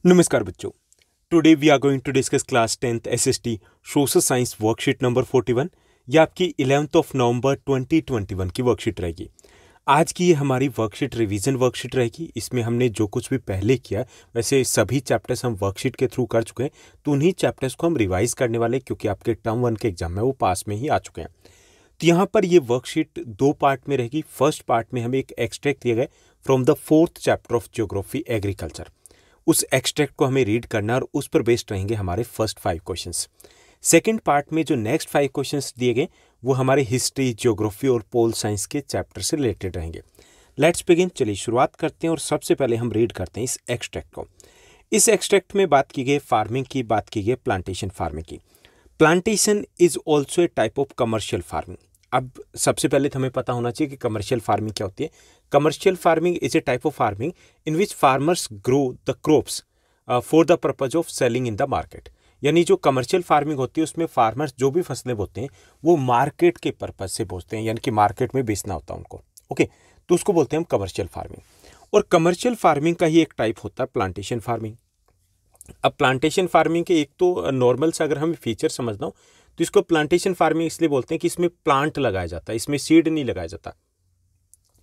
नमस्कार बच्चों। Today we are going to discuss class 10th SST social science worksheet number 41। ये आपकी 11th of November 2021 की worksheet रहेगी। आज की ये हमारी वर्कशीट रिवीजन वर्कशीट रहेगी। इसमें हमने जो कुछ भी पहले किया वैसे सभी चैप्टर्स हम वर्कशीट के थ्रू कर चुके हैं, तो उन्हीं चैप्टर्स को हम रिवाइज करने वाले, क्योंकि आपके टर्म 1 के एग्जाम में वो पास में ही आ चुके हैं। तो यहाँ पर ये वर्कशीट दो पार्ट में रहेगी। फर्स्ट पार्ट में हमें एक एक्सट्रैक्ट दिया गया from the 4th chapter of geography agriculture. उस एक्सट्रैक्ट को हमें रीड करना और उस पर बेस्ड रहेंगे हमारे फर्स्ट 5 क्वेश्चंस। सेकंड पार्ट में जो नेक्स्ट 5 क्वेश्चंस दिए गए वो हमारे हिस्ट्री, ज्योग्राफी और पोल साइंस के चैप्टर से रिलेटेड रहेंगे। Let's begin. चलिए शुरुआत करते हैं और सबसे पहले हम रीड करते हैं इस एक्सट्रैक्ट को। इस एक्सट्रैक्ट में बात की गई फार्मिंग की, बात की गई प्लांटेशन फार्मिंग की। Plantation is also a type of commercial farming. अब सबसे पहले तो हमें पता होना चाहिए कि कमर्शियल फार्मिंग क्या होती है। Commercial farming is a type of farming in which farmers grow the crops for the purpose of selling in the market. यानी जो कमर्शियल फार्मिंग होती है उसमें फार्मर्स जो भी फसलें बोते हैं वो मार्केट के पर्पज से बोते हैं, यानी कि मार्केट में बेचना होता है उनको। ओके, तो उसको बोलते हैं हम कमर्शियल फार्मिंग। और कमर्शियल फार्मिंग का ही एक टाइप होता है प्लांटेशन फार्मिंग। अब प्लांटेशन फार्मिंग के एक तो नॉर्मल से अगर हमें फीचर समझना हो तो इसको प्लांटेशन फार्मिंग इसलिए बोलते हैं कि इसमें प्लांट लगाया जाता है, इसमें सीड नहीं लगाया जाता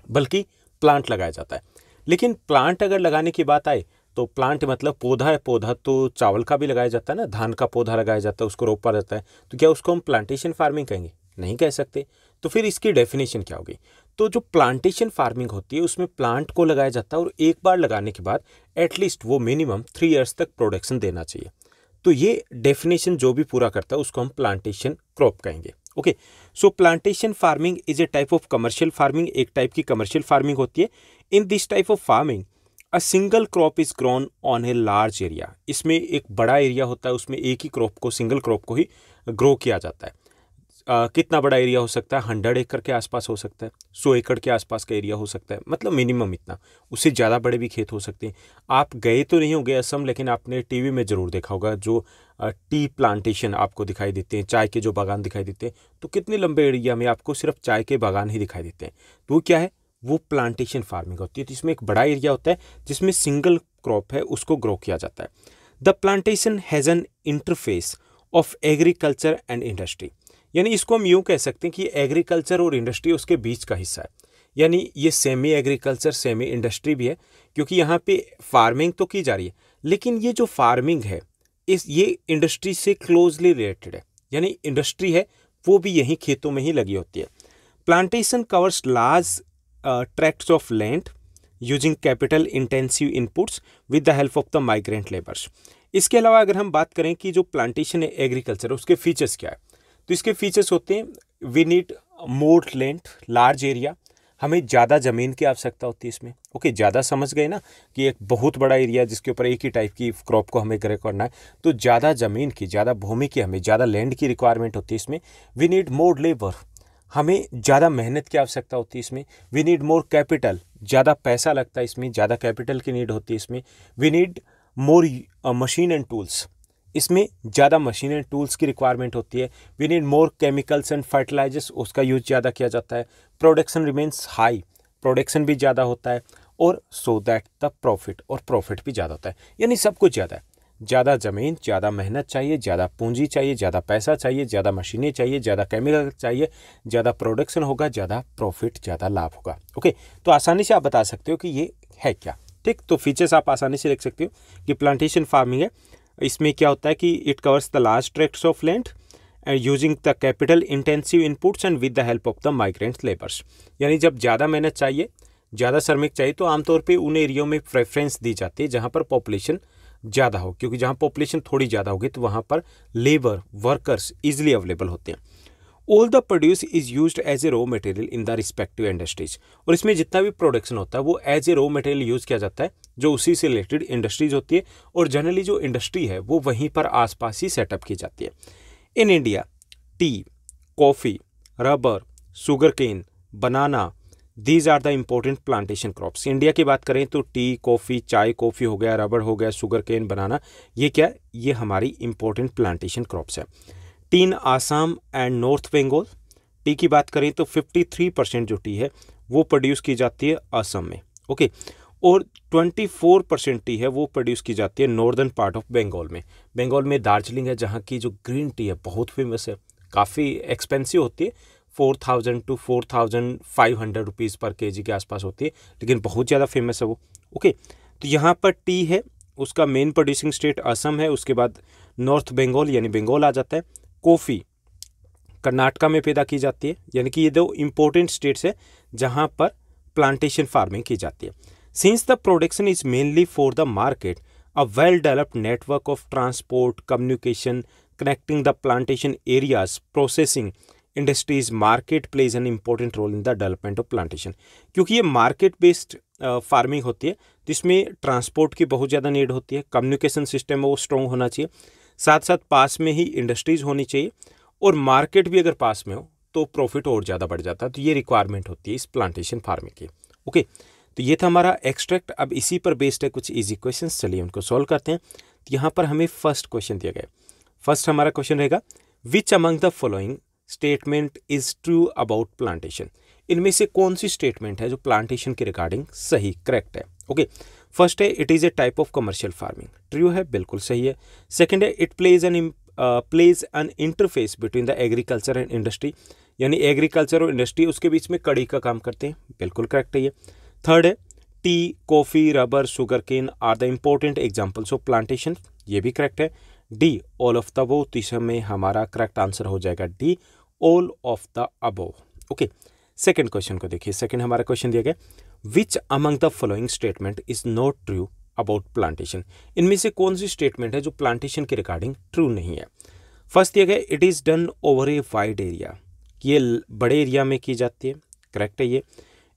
बल्कि प्लांट लगाया जाता है। लेकिन प्लांट अगर लगाने की बात आए तो प्लांट मतलब पौधा है। पौधा तो चावल का भी लगाया जाता है ना, धान का पौधा लगाया जाता है, उसको रोपा जाता है। तो क्या उसको हम प्लांटेशन फार्मिंग कहेंगे? नहीं कह सकते। तो फिर इसकी डेफिनेशन क्या होगी? तो जो प्लांटेशन फार्मिंग होती है उसमें प्लांट को लगाया जाता है और एक बार लगाने के बाद एटलीस्ट वो मिनिमम 3 ईयर्स तक प्रोडक्शन देना चाहिए। तो ये डेफिनेशन जो भी पूरा करता है उसको हम प्लांटेशन क्रॉप कहेंगे। Okay, so plantation farming is a type of commercial farming. एक टाइप की कमर्शियल फार्मिंग होती है। In this type of farming a single crop is grown on a large area. इसमें एक बड़ा एरिया होता है, उसमें एक ही क्रॉप को, सिंगल क्रॉप को ही ग्रो किया जाता है। कितना बड़ा एरिया हो सकता है? 100 एकड़ के आसपास हो सकता है, 100 एकड़ के आसपास का एरिया हो सकता है, मतलब मिनिमम इतना। उससे ज़्यादा बड़े भी खेत हो सकते हैं। आप गए तो नहीं होंगे असम, लेकिन आपने टीवी में ज़रूर देखा होगा जो टी प्लांटेशन आपको दिखाई देते हैं, चाय के जो बागान दिखाई देते हैं। तो कितने लंबे एरिया में आपको सिर्फ चाय के बागान ही दिखाई देते हैं। तो वो क्या है? वो प्लांटेशन फार्मिंग होती है। तो इसमें एक बड़ा एरिया होता है जिसमें सिंगल क्रॉप है उसको ग्रो किया जाता है। The plantation has an interface of agriculture and industry. यानी इसको हम यूँ कह सकते हैं कि एग्रीकल्चर और इंडस्ट्री उसके बीच का हिस्सा है। यानी ये सेमी एग्रीकल्चर सेमी इंडस्ट्री भी है, क्योंकि यहाँ पे फार्मिंग तो की जा रही है लेकिन ये जो फार्मिंग है ये इंडस्ट्री से क्लोजली रिलेटेड है। यानी इंडस्ट्री है वो भी यहीं खेतों में ही लगी होती है। Plantation covers large tracts of land using capital intensive inputs with the help of the migrant labours. इसके अलावा अगर हम बात करें कि जो प्लांटेशन है एग्रीकल्चर, उसके फीचर्स क्या है, तो इसके फीचर्स होते हैं we need more land, large area. हमें ज़्यादा ज़मीन की आवश्यकता होती है इसमें। ओके, ज़्यादा समझ गए ना कि एक बहुत बड़ा एरिया जिसके ऊपर एक ही टाइप की क्रॉप को हमें ग्रो करना है, तो ज़्यादा ज़मीन की, ज़्यादा भूमि की, हमें ज़्यादा लैंड की रिक्वायरमेंट होती है इसमें। वी नीड मोर लेबर, हमें ज़्यादा मेहनत की आवश्यकता होती है इसमें। वी नीड मोर कैपिटल, ज़्यादा पैसा लगता है इसमें, ज़्यादा कैपिटल की नीड होती है इसमें। We need more machine and tools, इसमें ज़्यादा मशीन एंड टूल्स की रिक्वायरमेंट होती है। We need more chemicals and fertilisers, उसका यूज ज़्यादा किया जाता है। प्रोडक्शन रिमेन्स हाई, प्रोडक्शन भी ज़्यादा होता है। और सो दैट द प्रॉफिट, और प्रॉफिट भी ज़्यादा होता है। यानी सब कुछ ज़्यादा है। ज़्यादा ज़मीन, ज़्यादा मेहनत चाहिए, ज़्यादा पूंजी चाहिए, ज़्यादा पैसा चाहिए, ज़्यादा मशीनें चाहिए, ज़्यादा केमिकल चाहिए, ज़्यादा प्रोडक्शन होगा, ज़्यादा प्रॉफिट, ज़्यादा लाभ होगा। ओके, तो आसानी से आप बता सकते हो कि ये है क्या। ठीक, तो फीचर्स आप आसानी से लिख सकते हो कि प्लांटेशन फार्मिंग है। इसमें क्या होता है कि it covers the large tracts of land and using the capital intensive inputs and with the help of the migrant labours. यानी जब ज़्यादा मेहनत चाहिए, ज़्यादा श्रमिक चाहिए, तो आमतौर पे उन एरियो में प्रेफरेंस दी जाती है जहाँ पर पॉपुलेशन ज़्यादा हो, क्योंकि जहाँ पॉपुलेशन थोड़ी ज़्यादा होगी तो वहाँ पर लेबर वर्कर्स ईजिली अवेलेबल होते हैं। All the produce is used as a raw material in the respective industries. और इसमें जितना भी प्रोडक्शन होता है वो as a raw material use किया जाता है जो उसी से रिलेटेड इंडस्ट्रीज होती है। और जनरली जो इंडस्ट्री है वो वहीं पर आसपास ही सेटअप की जाती है। In India tea, coffee, rubber, sugar cane, banana, these are the important plantation crops. India की बात करें तो टी, कॉफ़ी, चाय, कॉफ़ी हो गया, रबर हो गया, शुगर केन, बनाना, ये क्या, ये हमारी इंपॉर्टेंट प्लांटेशन क्रॉप्स है। Tea in Assam and north Bengal. Tea की बात करें तो 53% जो टी है वो प्रोड्यूस की जाती है असम में। ओके, और 24% टी है वो प्रोड्यूस की जाती है नॉर्दर्न पार्ट ऑफ बंगाल में। बंगाल में दार्जिलिंग है जहाँ की जो ग्रीन टी है बहुत फेमस है, काफ़ी एक्सपेंसिव होती है, 4000 to 4500 रुपीज़ पर केजी के आसपास होती है, लेकिन बहुत ज़्यादा फेमस है वो। ओके, तो यहाँ पर टी है, उसका मेन प्रोड्यूसिंग स्टेट असम है, उसके बाद नॉर्थ बंगाल यानी बंगाल आ जाता है। कॉफ़ी कर्नाटका में पैदा की जाती है, यानी कि ये दो इम्पोर्टेंट स्टेट्स है जहाँ पर प्लांटेशन फार्मिंग की जाती है। Since the production is mainly for the market, a well developed network of transport communication connecting the plantation areas processing industries market plays an important role in the development of plantation. क्योंकि ये market based farming होती है तो इसमें transport की बहुत ज़्यादा need होती है, कम्युनिकेशन सिस्टम वो स्ट्रॉन्ग होना चाहिए, साथ साथ पास में ही इंडस्ट्रीज होनी चाहिए, और मार्केट भी अगर पास में हो तो प्रॉफिट और ज़्यादा बढ़ जाता है। तो ये रिक्वायरमेंट होती है इस प्लांटेशन फार्मिंग की। ओके, तो ये था हमारा एक्सट्रैक्ट। अब इसी पर बेस्ड है कुछ इजी क्वेश्चंस, चलिए उनको सॉल्व करते हैं। तो यहाँ पर हमें फर्स्ट क्वेश्चन दिया गया है। फर्स्ट हमारा क्वेश्चन रहेगा, विच among the following statement is true about plantation. इनमें से कौन सी स्टेटमेंट है जो प्लांटेशन के रिगार्डिंग सही करेक्ट है। ओके, फर्स्ट है it is a type of commercial farming, true है, बिल्कुल सही है। सेकेंड है it plays an interface between the agriculture and industry, यानी एग्रीकल्चर और इंडस्ट्री उसके बीच में कड़ी का काम करते हैं, बिल्कुल करेक्ट है ये। थर्ड है tea, coffee, rubber, sugar cane are the important examples of plantation, ये भी करेक्ट है। D, all of the above, तो इसमें हमारा करेक्ट आंसर हो जाएगा D, all of the above. Okay, second question को देखिए। सेकेंड हमारा क्वेश्चन दिया गया, which among the following statement is not true about plantation. इनमें से कौन सी स्टेटमेंट है जो प्लांटेशन के रिगार्डिंग ट्रू नहीं है। फर्स्ट दिया गया it is done over a wide area, ये बड़े एरिया में की जाती है, करेक्ट है ये।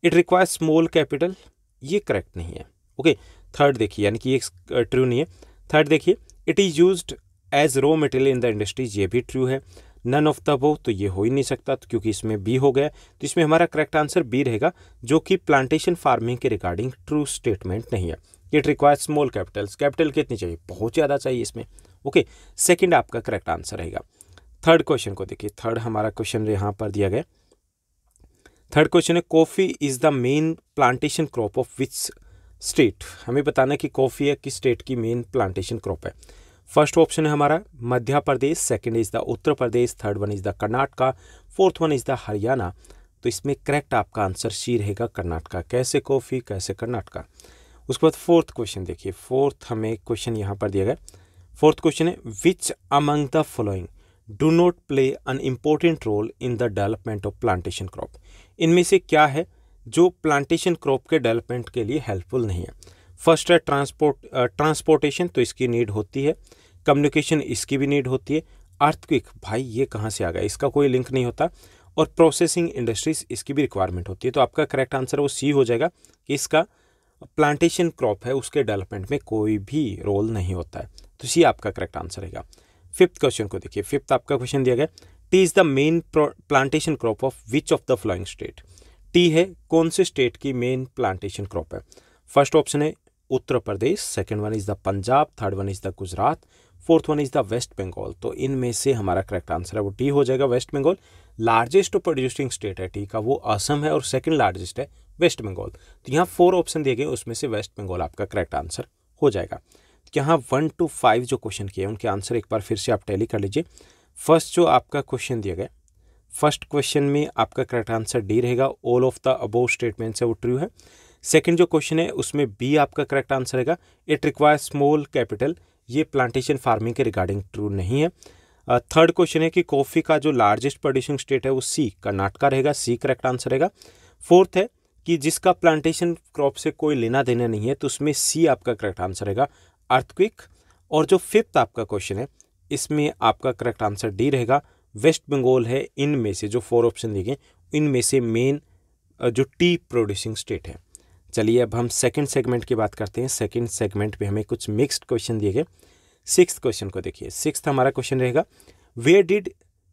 इट रिक्वायर्स स्मॉल कैपिटल, ये करेक्ट नहीं है। ओके, थर्ड देखिए, यानी कि ये ट्रू नहीं है। थर्ड देखिए it is used as raw material in the industries, ये भी ट्रू है। नन ऑफ द अबव, तो ये हो ही नहीं सकता, तो क्योंकि इसमें बी हो गया, तो इसमें हमारा करेक्ट आंसर बी रहेगा, जो कि प्लांटेशन फार्मिंग के रिगार्डिंग ट्रू स्टेटमेंट नहीं है। It requires small Capitals, capital कितनी चाहिए, बहुत ज़्यादा चाहिए इसमें। ओके, सेकंड आपका करेक्ट आंसर रहेगा। थर्ड क्वेश्चन को देखिए। थर्ड हमारा क्वेश्चन यहाँ पर दिया गया। थर्ड क्वेश्चन है coffee is the main plantation crop of which state. हमें बताना है कि कॉफ़ी है किस स्टेट की मेन प्लांटेशन क्रॉप है। फर्स्ट ऑप्शन है हमारा Madhya Pradesh, second is the Uttar Pradesh, third one is the Karnataka, fourth one is the Haryana. तो इसमें करेक्ट आपका आंसर सी रहेगा कर्नाटका। कैसे कॉफ़ी, कैसे कर्नाटका। उसके बाद फोर्थ क्वेश्चन देखिए। फोर्थ हमें क्वेश्चन यहाँ पर दिया गया। फोर्थ क्वेश्चन है which among the following do not play an important role in the development of plantation crop. इनमें से क्या है जो प्लांटेशन क्रॉप के डेवलपमेंट के लिए हेल्पफुल नहीं है। फर्स्ट है ट्रांसपोर्टेशन, तो इसकी नीड होती है। कम्युनिकेशन, इसकी भी नीड होती है। अर्थक्वेक, भाई ये कहाँ से आ गया, इसका कोई लिंक नहीं होता। और प्रोसेसिंग इंडस्ट्रीज, इसकी भी रिक्वायरमेंट होती है। तो आपका करेक्ट आंसर वो सी हो जाएगा कि इसका प्लांटेशन क्रॉप है उसके डेवलपमेंट में कोई भी रोल नहीं होता है। तो सी आपका करेक्ट आंसर रहेगा। फिफ्थ क्वेश्चन को देखिए। फिफ्थ आपका क्वेश्चन दिया गया, tea is the main plantation crop of which of the following state. Tea है कौन से स्टेट की मेन प्लांटेशन क्रॉप है। फर्स्ट ऑप्शन है Uttar Pradesh, second one is the Punjab, third one is the Gujarat, fourth one is the West Bengal. तो इनमें से हमारा करेक्ट आंसर है वो टी हो जाएगा, west Bengal. Largest producing state है टी का वो असम है और सेकंड लार्जेस्ट है वेस्ट बंगाल। तो यहाँ 4 ऑप्शन दिए गए, उसमें से वेस्ट बंगाल आपका करेक्ट आंसर हो जाएगा। यहाँ 1 to 5 जो क्वेश्चन किए उनके आंसर एक बार फिर से आप टैली कर लीजिए। फर्स्ट जो आपका क्वेश्चन दिया गया, फर्स्ट क्वेश्चन में आपका करेक्ट आंसर डी रहेगा, all of the above statements है वो ट्रू है। सेकंड जो क्वेश्चन है उसमें बी आपका करेक्ट आंसर रहेगा, इट रिक्वायर्स स्मॉल कैपिटल, ये प्लांटेशन फार्मिंग के रिगार्डिंग ट्रू नहीं है। थर्ड क्वेश्चन है कि कॉफ़ी का जो लार्जेस्ट प्रोड्यूसिंग स्टेट है वो सी कर्नाटका रहेगा, सी करेक्ट आंसर रहेगा। फोर्थ है कि जिसका प्लांटेशन क्रॉप से कोई लेना देना नहीं है, तो उसमें सी आपका करेक्ट आंसर रहेगा, अर्थक्वेक। और जो फिफ्थ आपका क्वेश्चन है इसमें आपका करेक्ट आंसर डी रहेगा, वेस्ट बंगाल है इनमें से जो 4 ऑप्शन दिए गए इनमें से मेन जो टी प्रोड्यूसिंग स्टेट है। चलिए अब हम सेकंड सेगमेंट की बात करते हैं। सेकंड सेगमेंट में हमें कुछ मिक्स्ड क्वेश्चन दिए गए। सिक्स्थ क्वेश्चन को देखिए। सिक्स्थ हमारा क्वेश्चन रहेगा, where did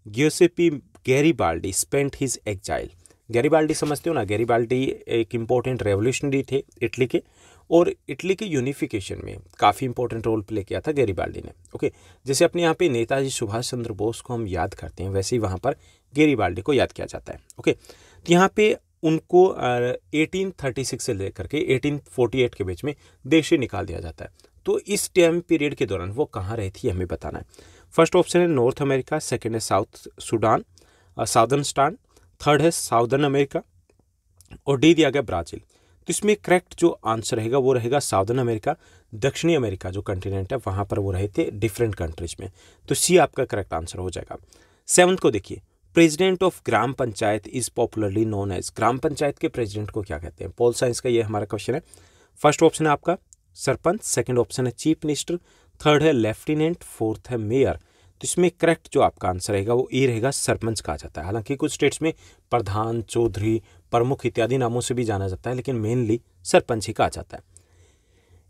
Giuseppe Garibaldi spent his exile. Garibaldi समझते हो ना, गैरिबाल्डी एक इम्पोर्टेंट रेवोल्यूशनरी थे इटली के, और इटली के यूनिफिकेशन में काफ़ी इंपॉर्टेंट रोल प्ले किया था गैरिबाल्डी ने। ओके, जैसे अपने यहाँ पे नेताजी सुभाष चंद्र बोस को हम याद करते हैं, वैसे ही वहाँ पर गैरिबाल्डी को याद किया जाता है। ओके, तो यहाँ पे उनको 1836 से लेकर के 1848 के बीच में देश से निकाल दिया जाता है। तो इस टाइम पीरियड के दौरान वो कहाँ रही थी हमें बताना है। फर्स्ट ऑप्शन है नॉर्थ अमेरिका, सेकंड है साउथ सुडान, साउदर्न स्टान, थर्ड है साउदर्न अमेरिका और डी दिया गया ब्राज़ील। तो इसमें करेक्ट जो आंसर रहेगा वो रहेगा साउदर्न अमेरिका। दक्षिणी अमेरिका जो कंटिनेंट है वहाँ पर वो रहे थे डिफरेंट कंट्रीज में। तो सी आपका करेक्ट आंसर हो जाएगा। 7th को देखिए, president of gram panchayat is popularly known as. Gram panchayat के प्रेसिडेंट को क्या कहते हैं? पोल साइंस का ये हमारा क्वेश्चन है। फर्स्ट ऑप्शन है आपका सरपंच, सेकंड ऑप्शन है चीफ मिनिस्टर, थर्ड है लेफ्टिनेंट, फोर्थ है मेयर। तो इसमें करेक्ट जो आपका आंसर रहेगा वो ए रहेगा, सरपंच कहा जाता है। हालांकि कुछ स्टेट्स में प्रधान, चौधरी, प्रमुख इत्यादि नामों से भी जाना जाता है, लेकिन मेनली सरपंच ही कहा जाता है।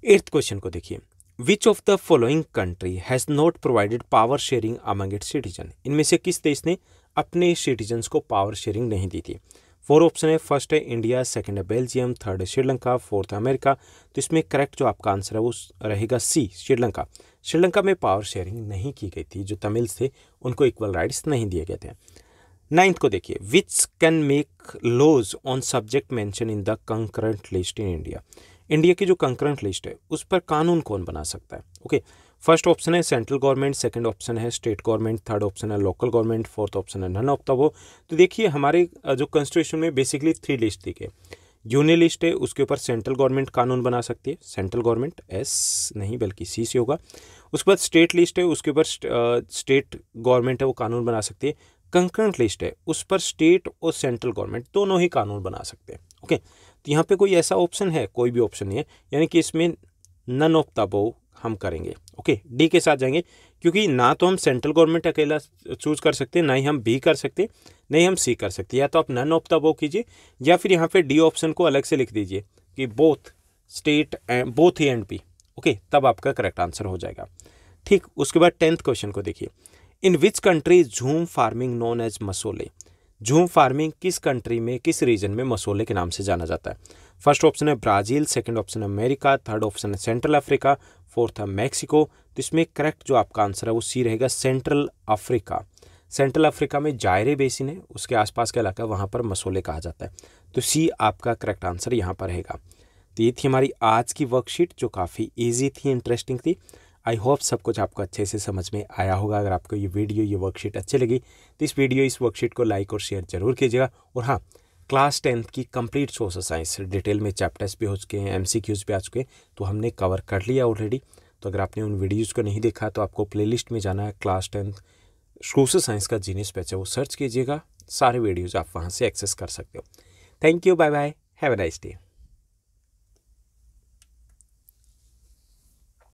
8th क्वेश्चन को देखिए, विच of the following country has not provided power sharing among it's citizen. इनमें से किस देश ने अपने सिटीजन्स को पावर शेयरिंग नहीं दी थी? 4 ऑप्शन है। फर्स्ट है इंडिया, सेकंड है बेल्जियम, थर्ड है श्रीलंका, फोर्थ है अमेरिका। तो इसमें करेक्ट जो आपका आंसर है वो रहेगा सी, श्रीलंका। श्रीलंका में पावर शेयरिंग नहीं की गई थी। जो तमिल्स थे उनको इक्वल राइट्स नहीं दिए गए थे। 9th को देखिए, which can make laws on subject mention in the concurrent list in India. India की जो कंकरेंट लिस्ट है उस पर कानून कौन बना सकता है? ओके, फर्स्ट ऑप्शन है सेंट्रल गवर्नमेंट, सेकंड ऑप्शन है स्टेट गवर्नमेंट, थर्ड ऑप्शन है लोकल गवर्नमेंट, फोर्थ ऑप्शन है नन ऑफ द वो। तो देखिए हमारे जो कॉन्स्टिट्यूशन में बेसिकली 3 लिस्ट थी। यूनियन लिस्ट है, उसके ऊपर सेंट्रल गवर्नमेंट कानून बना सकती है, सेंट्रल गवर्नमेंट, एस नहीं बल्कि सी से होगा। उसके बाद स्टेट लिस्ट है, उसके ऊपर स्टेट गवर्नमेंट है वो कानून बना सकती है। कंकरेंट लिस्ट है, उस पर स्टेट और सेंट्रल गवर्नमेंट दोनों ही कानून बना सकते हैं। ओके, तो यहाँ पे कोई ऐसा ऑप्शन है? कोई भी ऑप्शन नहीं है, यानी कि इसमें नन ऑफ द अबव हम करेंगे। ओके, डी के साथ जाएंगे, क्योंकि ना तो हम सेंट्रल गवर्नमेंट अकेला चूज कर सकते हैं, ना ही हम बी कर सकते, नहीं हम सी कर सकते। या तो आप नन ऑफ द अबव कीजिए, या फिर यहाँ पे डी ऑप्शन को अलग से लिख दीजिए कि both state and both A and B. Okay, तब आपका करेक्ट आंसर हो जाएगा। ठीक, उसके बाद 10th क्वेश्चन को देखिए, इन विच कंट्री झूम फार्मिंग नोन एज मसोले। झूम फार्मिंग किस कंट्री में, किस रीजन में मसोले के नाम से जाना जाता है? फर्स्ट ऑप्शन है ब्राज़ील, सेकंड ऑप्शन है अमेरिका, थर्ड ऑप्शन है सेंट्रल अफ्रीका, फोर्थ है मैक्सिको। तो इसमें करेक्ट जो आपका आंसर है वो सी रहेगा, सेंट्रल अफ्रीका। सेंट्रल अफ्रीका में जायरे बेसिन है, उसके आसपास का इलाका, वहाँ पर मसोले कहा जाता है। तो सी आपका करेक्ट आंसर यहाँ पर रहेगा। तो ये थी हमारी आज की वर्कशीट जो काफ़ी ईजी थी, इंटरेस्टिंग थी। आई होप सब कुछ आपको अच्छे से समझ में आया होगा। अगर आपको ये वीडियो, ये वर्कशीट अच्छी लगी तो इस वर्कशीट को लाइक और शेयर जरूर कीजिएगा। और हाँ, क्लास 10th की कंप्लीट सोशल साइंस डिटेल में चैप्टर्स भी हो चुके हैं, MCQs भी आ चुके हैं, तो हमने कवर कर लिया ऑलरेडी। तो अगर आपने उन वीडियोज़ को नहीं देखा तो आपको प्लेलिस्ट में जाना है, क्लास 10th सोशल साइंस का जीनियस बैच है वो सर्च कीजिएगा, सारे वीडियोज़ आप वहाँ से एक्सेस कर सकते हो। Thank you, bye bye, have a nice day.